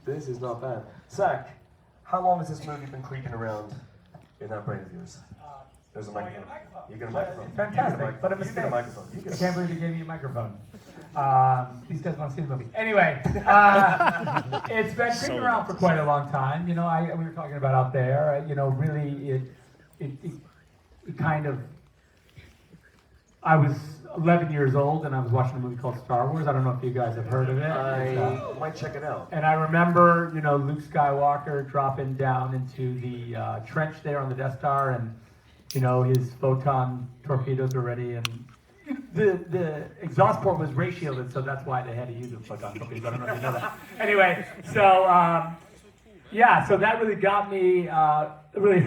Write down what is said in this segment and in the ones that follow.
This is not bad. Zack, how long has this movie been creeping around in that brain of yours? There's a microphone. You get a microphone. Fantastic. But a You get a mistake. microphone. I can't believe you gave me a microphone. These guys want to see the movie. Anyway, it's been creeping around for quite a long time. You know, we were talking about out there. You know, really, it kind of. I was 11 years old and I was watching a movie called Star Wars. I don't know if you guys have heard of it. I might check it out. And I remember, you know, Luke Skywalker dropping down into the trench there on the Death Star, and you know his photon torpedoes are ready, and the exhaust port was ray shielded, so that's why they had to use the photon torpedoes. I don't know if you know that. Anyway, so yeah, so that really got me. Really,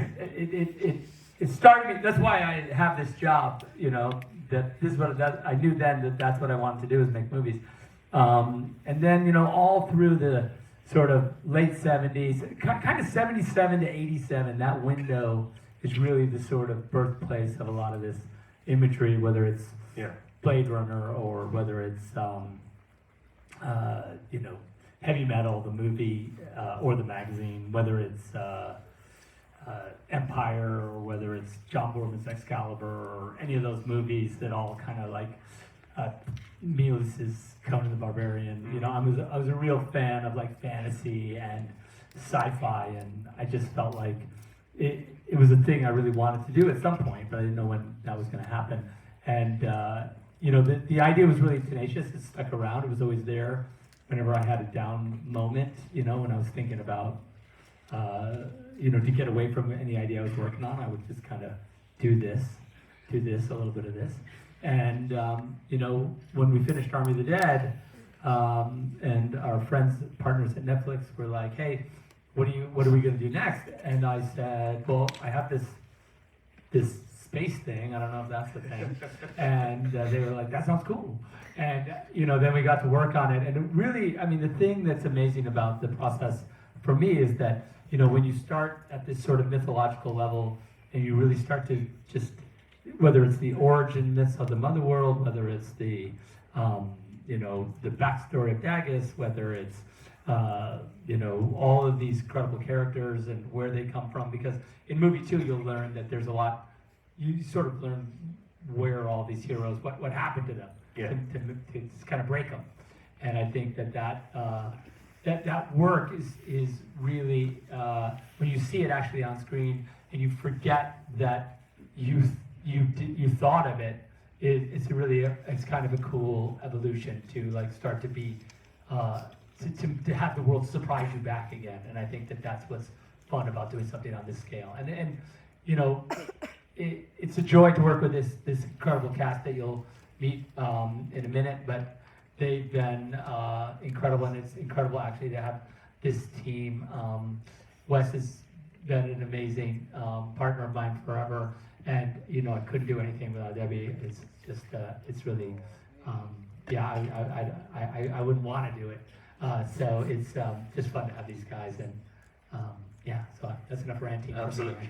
it started me. That's why I have this job. You know, that this is what I knew then that that's what I wanted to do, is make movies. And then, you know, all through the sort of late 70s, kind of 77 to 87, that window is really the sort of birthplace of a lot of this imagery, whether it's Blade Runner or whether it's, you know, heavy metal, the movie or the magazine, whether it's Empire or whether it's John Boorman's Excalibur or any of those movies that all kind of like Milos' Conan the Barbarian. You know, I was a real fan of like fantasy and sci-fi, and I just felt like it was a thing I really wanted to do at some point, but I didn't know when that was going to happen. And you know, the idea was really tenacious. It stuck around. It was always there whenever I had a down moment. You know, when I was thinking about you know, to get away from any idea I was working on, I would just kind of do this, a little bit of this. And, you know, when we finished Army of the Dead, and our friends, partners at Netflix were like, hey, what are we going to do next? And I said, well, I have this space thing. I don't know if that's the thing. And they were like, that sounds cool. And, you know, then we got to work on it. And it really, I mean, the thing that's amazing about the process for me is that, you know, when you start at this sort of mythological level and you really start to just, whether it's the origin myths of the mother world, whether it's the, you know, the backstory of Daggis, whether it's, you know, all of these incredible characters and where they come from, because in movie 2 you'll learn that there's a lot, you sort of learn where all these heroes, what happened to them, to kind of break them. And I think that work is really, when you see it actually on screen and you forget that you thought of it, it's kind of a cool evolution to like start to be, to have the world surprise you back again. And I think that's what's fun about doing something on this scale. And you know, it's a joy to work with this incredible cast that you'll meet in a minute, but they've been incredible, and it's incredible actually to have this team. Wes has been an amazing partner of mine forever, and you know, I couldn't do anything without Debbie. It's just, it's really, yeah, I wouldn't want to do it. So it's just fun to have these guys, and yeah, so that's enough ranting. Absolutely.